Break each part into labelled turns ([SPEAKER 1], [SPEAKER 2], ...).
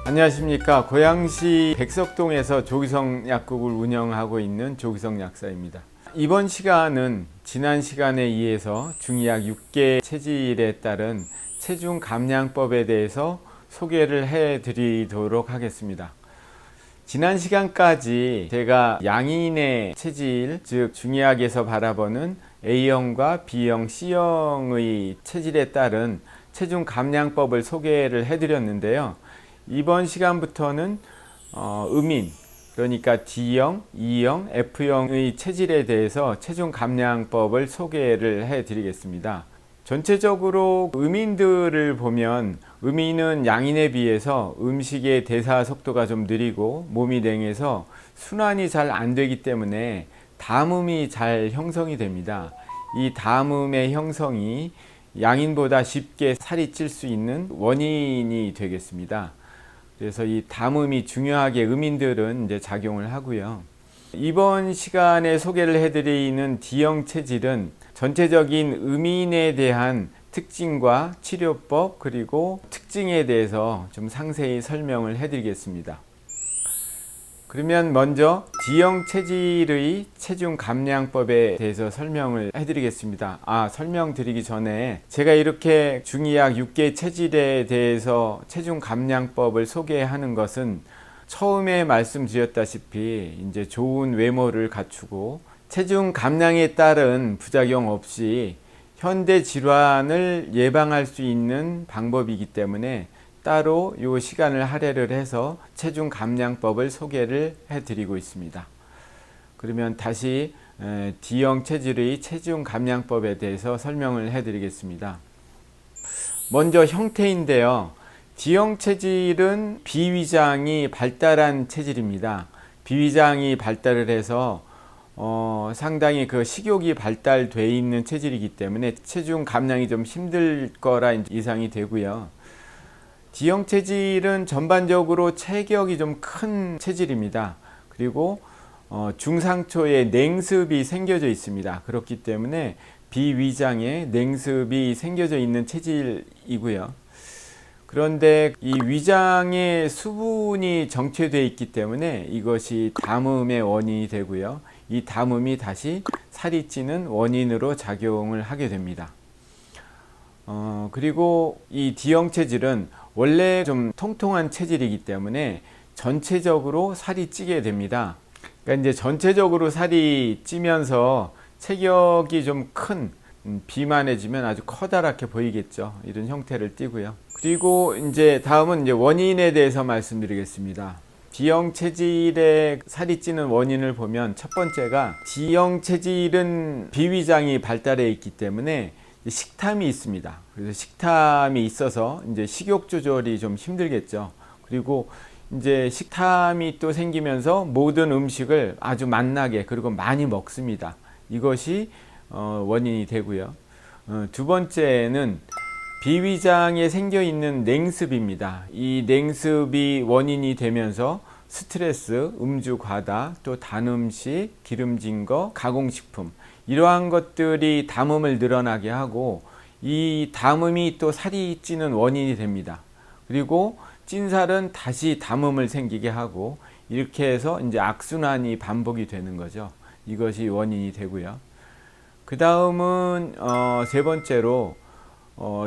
[SPEAKER 1] 안녕하십니까. 고양시 백석동에서 조기성 약국을 운영하고 있는 조기성 약사입니다. 이번 시간은 지난 시간에 이어서 중의약 6개 체질에 따른 체중 감량법에 대해서 소개를 해 드리도록 하겠습니다. 지난 시간까지 제가 양인의 체질, 즉 중의학에서 바라보는 A형과 B형, C형의 체질에 따른 체중 감량법을 소개를 해 드렸는데요. 이번 시간부터는 음인, 그러니까 D형, E형, F형의 체질에 대해서 체중 감량법을 소개를 해 드리겠습니다. 전체적으로 음인들을 보면 음인은 양인에 비해서 음식의 대사 속도가 좀 느리고 몸이 냉해서 순환이 잘 안 되기 때문에 담음이 잘 형성이 됩니다. 이 담음의 형성이 양인보다 쉽게 살이 찔 수 있는 원인이 되겠습니다. 그래서 이 담음이 중요하게 음인들은 이제 작용을 하고요. 이번 시간에 소개를 해드리는 D형 체질은 전체적인 음인에 대한 특징과 치료법 그리고 특징에 대해서 좀 상세히 설명을 해드리겠습니다. 그러면 먼저 D형 체질의 체중 감량법에 대해서 설명을 해드리겠습니다. 설명드리기 전에 제가 이렇게 중의약 6개 체질에 대해서 체중 감량법을 소개하는 것은 처음에 말씀드렸다시피 이제 좋은 외모를 갖추고 체중 감량에 따른 부작용 없이 현대 질환을 예방할 수 있는 방법이기 때문에 따로 이 시간을 할애를 해서 체중 감량법을 소개를 해드리고 있습니다. 그러면 다시 D형 체질의 체중 감량법에 대해서 설명을 해드리겠습니다. 먼저 형태인데요. D형 체질은 비위장이 발달한 체질입니다. 비위장이 발달을 해서 상당히 그 식욕이 발달되어 있는 체질이기 때문에 체중 감량이 좀 힘들 거라 예상이 되고요. D형 체질은 전반적으로 체격이 좀 큰 체질입니다. 그리고 중상초에 냉습이 생겨져 있습니다. 그렇기 때문에 비위장에 냉습이 생겨져 있는 체질이고요. 그런데 이 위장에 수분이 정체되어 있기 때문에 이것이 담음의 원인이 되고요. 이 담음이 다시 살이 찌는 원인으로 작용을 하게 됩니다. 그리고 이 D형 체질은 원래 좀 통통한 체질이기 때문에 전체적으로 살이 찌게 됩니다. 그러니까 이제 전체적으로 살이 찌면서 체격이 좀 큰 비만해지면 아주 커다랗게 보이겠죠. 이런 형태를 띠고요. 그리고 이제 다음은 이제 원인에 대해서 말씀드리겠습니다. D형 체질에 살이 찌는 원인을 보면 첫 번째가 D형 체질은 비위장이 발달해 있기 때문에 식탐이 있습니다. 그래서 식탐이 있어서 이제 식욕 조절이 좀 힘들겠죠. 그리고 이제 식탐이 또 생기면서 모든 음식을 아주 맛나게 그리고 많이 먹습니다. 이것이 원인이 되고요. 두 번째는 비위장에 생겨 있는 냉습입니다. 이 냉습이 원인이 되면서 스트레스, 음주 과다, 또 단 음식, 기름진 거, 가공식품 이러한 것들이 담음을 늘어나게 하고 이 담음이 또 살이 찌는 원인이 됩니다. 그리고 찐 살은 다시 담음을 생기게 하고 이렇게 해서 이제 악순환이 반복이 되는 거죠. 이것이 원인이 되고요. 그 다음은 세 번째로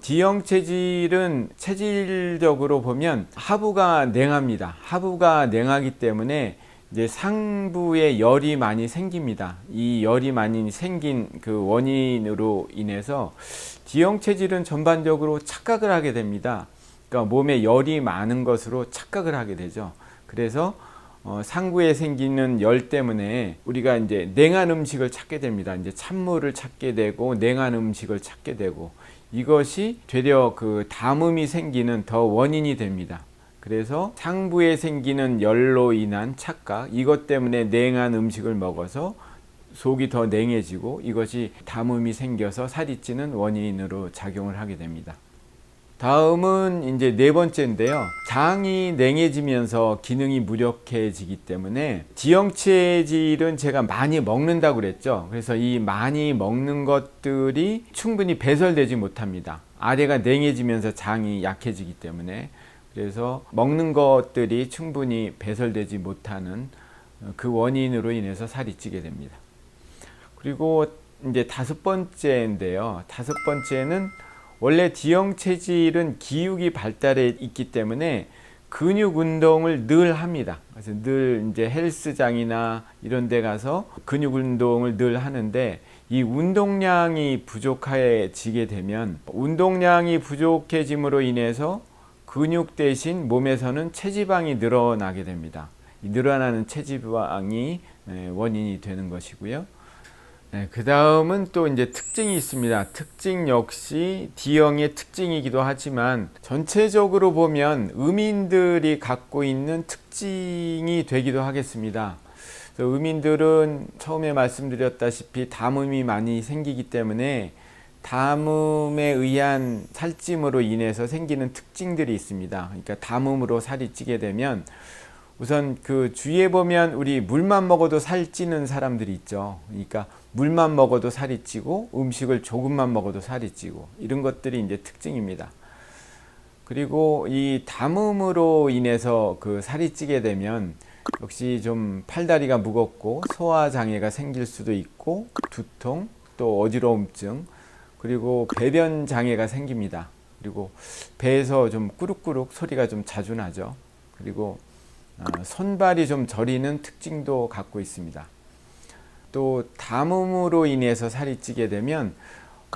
[SPEAKER 1] D형 체질은 체질적으로 보면 하부가 냉합니다. 하부가 냉하기 때문에 이제 상부에 열이 많이 생깁니다. 이 열이 많이 생긴 그 원인으로 인해서 D형 체질은 전반적으로 착각을 하게 됩니다. 그러니까 몸에 열이 많은 것으로 착각을 하게 되죠. 그래서 상부에 생기는 열 때문에 우리가 이제 냉한 음식을 찾게 됩니다. 이제 찬물을 찾게 되고 냉한 음식을 찾게 되고 이것이 되려 그 담음이 생기는 더 원인이 됩니다. 그래서 상부에 생기는 열로 인한 착각, 이것 때문에 냉한 음식을 먹어서 속이 더 냉해지고 이것이 담음이 생겨서 살이 찌는 원인으로 작용을 하게 됩니다. 다음은 이제 네 번째인데요. 장이 냉해지면서 기능이 무력해지기 때문에 D형 체질은 제가 많이 먹는다고 그랬죠. 그래서 이 많이 먹는 것들이 충분히 배설되지 못합니다. 아래가 냉해지면서 장이 약해지기 때문에. 그래서 먹는 것들이 충분히 배설되지 못하는 그 원인으로 인해서 살이 찌게 됩니다. 그리고 이제 다섯 번째인데요. 다섯 번째는 원래 D형 체질은 기육이 발달해 있기 때문에 근육 운동을 늘 합니다. 그래서 늘 이제 헬스장이나 이런 데 가서 근육 운동을 늘 하는데, 이 운동량이 부족해지게 되면 운동량이 부족해짐으로 인해서 근육 대신 몸에서는 체지방이 늘어나게 됩니다. 이 늘어나는 체지방이 원인이 되는 것이고요. 그 다음은 또 이제 특징이 있습니다. 특징 역시 D형의 특징이기도 하지만 전체적으로 보면 음인들이 갖고 있는 특징이 되기도 하겠습니다. 그래서 음인들은 처음에 말씀드렸다시피 담음이 많이 생기기 때문에 담음에 의한 살찜으로 인해서 생기는 특징들이 있습니다. 그러니까 담음으로 살이 찌게 되면 우선 그 주위에 보면 우리 물만 먹어도 살 찌는 사람들이 있죠. 그러니까 물만 먹어도 살이 찌고 음식을 조금만 먹어도 살이 찌고 이런 것들이 이제 특징입니다. 그리고 이 담음으로 인해서 그 살이 찌게 되면 역시 좀 팔다리가 무겁고 소화 장애가 생길 수도 있고 두통, 또 어지러움증, 그리고 배변 장애가 생깁니다. 그리고 배에서 좀 꾸룩꾸룩 소리가 좀 자주 나죠. 그리고 손발이 좀 저리는 특징도 갖고 있습니다. 또 담음으로 인해서 살이 찌게 되면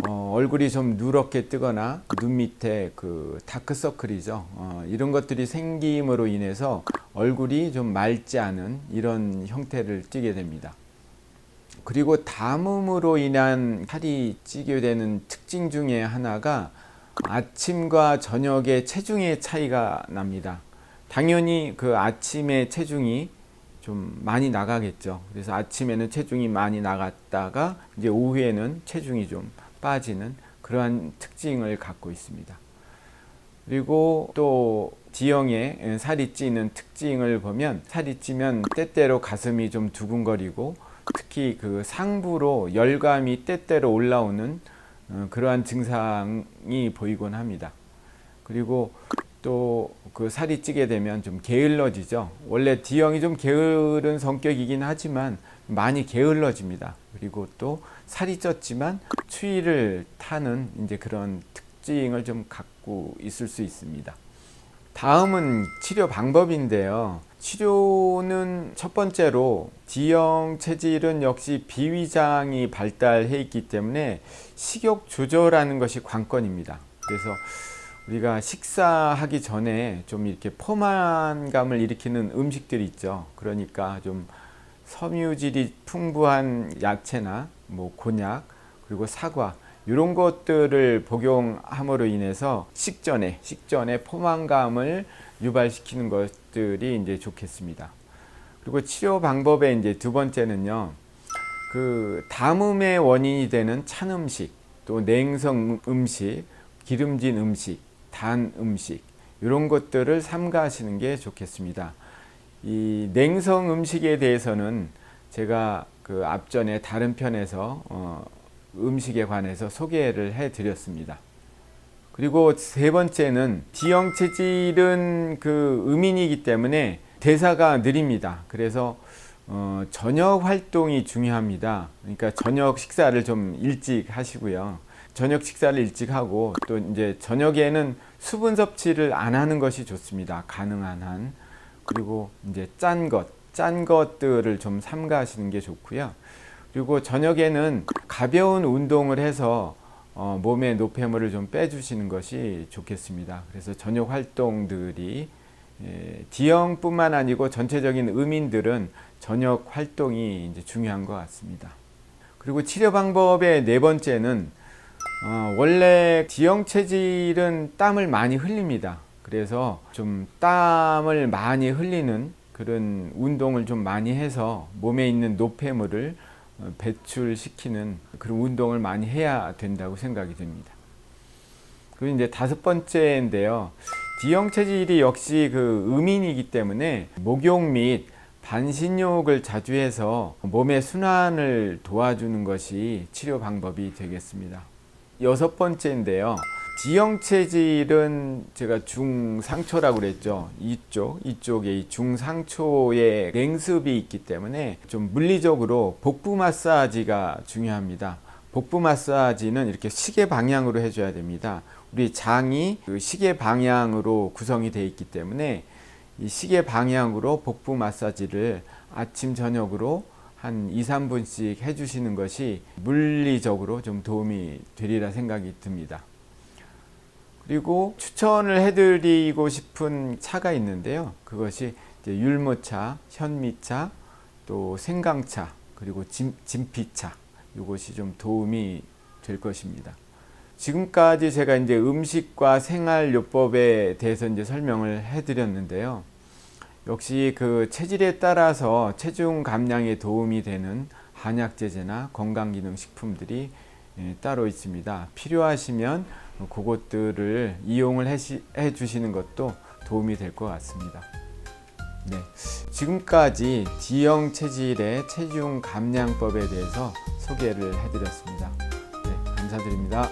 [SPEAKER 1] 얼굴이 좀 누렇게 뜨거나 눈 밑에 그 다크서클이죠. 이런 것들이 생김으로 인해서 얼굴이 좀 맑지 않은 이런 형태를 띠게 됩니다. 그리고 담음으로 인한 살이 찌게 되는 특징 중에 하나가 아침과 저녁의 체중의 차이가 납니다. 당연히 그 아침에 체중이 좀 많이 나가겠죠. 그래서 아침에는 체중이 많이 나갔다가 이제 오후에는 체중이 좀 빠지는 그러한 특징을 갖고 있습니다. 그리고 또 D형의 살이 찌는 특징을 보면 살이 찌면 때때로 가슴이 좀 두근거리고 특히 그 상부로 열감이 때때로 올라오는 그러한 증상이 보이곤 합니다. 그리고 또 그 살이 찌게 되면 좀 게을러지죠. 원래 D형이 좀 게으른 성격이긴 하지만 많이 게을러집니다. 그리고 또 살이 쪘지만 추위를 타는 이제 그런 특징을 좀 갖고 있을 수 있습니다. 다음은 치료 방법인데요. 치료는 첫 번째로 D형 체질은 역시 비위장이 발달해 있기 때문에 식욕 조절하는 것이 관건입니다. 그래서 우리가 식사하기 전에 좀 이렇게 포만감을 일으키는 음식들이 있죠. 그러니까 좀 섬유질이 풍부한 야채나 뭐 곤약, 그리고 사과 이런 것들을 복용함으로 인해서 식전에 포만감을 유발시키는 것들이 이제 좋겠습니다. 그리고 치료 방법의 이제 두 번째는요, 그 담음의 원인이 되는 찬 음식, 또 냉성 음식, 기름진 음식, 단 음식 이런 것들을 삼가하시는 게 좋겠습니다. 이 냉성 음식에 대해서는 제가 그 앞전에 다른 편에서 음식에 관해서 소개를 해 드렸습니다. 그리고 세 번째는 D형 체질은 그 음인이기 때문에 대사가 느립니다. 그래서 저녁 활동이 중요합니다. 그러니까 저녁 식사를 좀 일찍 하시고요. 저녁 식사를 일찍 하고 또 이제 저녁에는 수분 섭취를 안 하는 것이 좋습니다. 가능한 한. 그리고 이제 짠 것들을 좀 삼가하시는 게 좋고요. 그리고 저녁에는 가벼운 운동을 해서 몸의 노폐물을 좀 빼주시는 것이 좋겠습니다. 그래서 저녁 활동들이 D형뿐만 아니고 전체적인 음인들은 저녁 활동이 이제 중요한 것 같습니다. 그리고 치료 방법의 네 번째는 원래 D형 체질은 땀을 많이 흘립니다. 그래서 좀 땀을 많이 흘리는 그런 운동을 좀 많이 해서 몸에 있는 노폐물을 배출시키는 그런 운동을 많이 해야 된다고 생각이 됩니다. 그리고 이제 다섯 번째인데요. D형 체질이 역시 그 음인이기 때문에 목욕 및 반신욕을 자주 해서 몸의 순환을 도와주는 것이 치료 방법이 되겠습니다. 여섯 번째인데요. D형 체질은 제가 중상초라고 그랬죠. 이쪽에 이 중상초에 냉습이 있기 때문에 좀 물리적으로 복부 마사지가 중요합니다. 복부 마사지는 이렇게 시계 방향으로 해줘야 됩니다. 우리 장이 그 시계 방향으로 구성이 되어 있기 때문에 이 시계 방향으로 복부 마사지를 아침 저녁으로 한 2~3분씩 해주시는 것이 물리적으로 좀 도움이 되리라 생각이 듭니다. 그리고 추천을 해드리고 싶은 차가 있는데요. 그것이 이제 율무차, 현미차, 또 생강차, 그리고 진피차, 이것이 좀 도움이 될 것입니다. 지금까지 제가 이제 음식과 생활요법에 대해서 이제 설명을 해드렸는데요. 역시 그 체질에 따라서 체중 감량에 도움이 되는 한약제제나 건강기능식품들이 따로 있습니다. 필요하시면 그것들을 이용을 해 주시는 것도 도움이 될 것 같습니다. 네, 지금까지 D형 체질의 체중 감량법에 대해서 소개를 해드렸습니다. 네, 감사드립니다.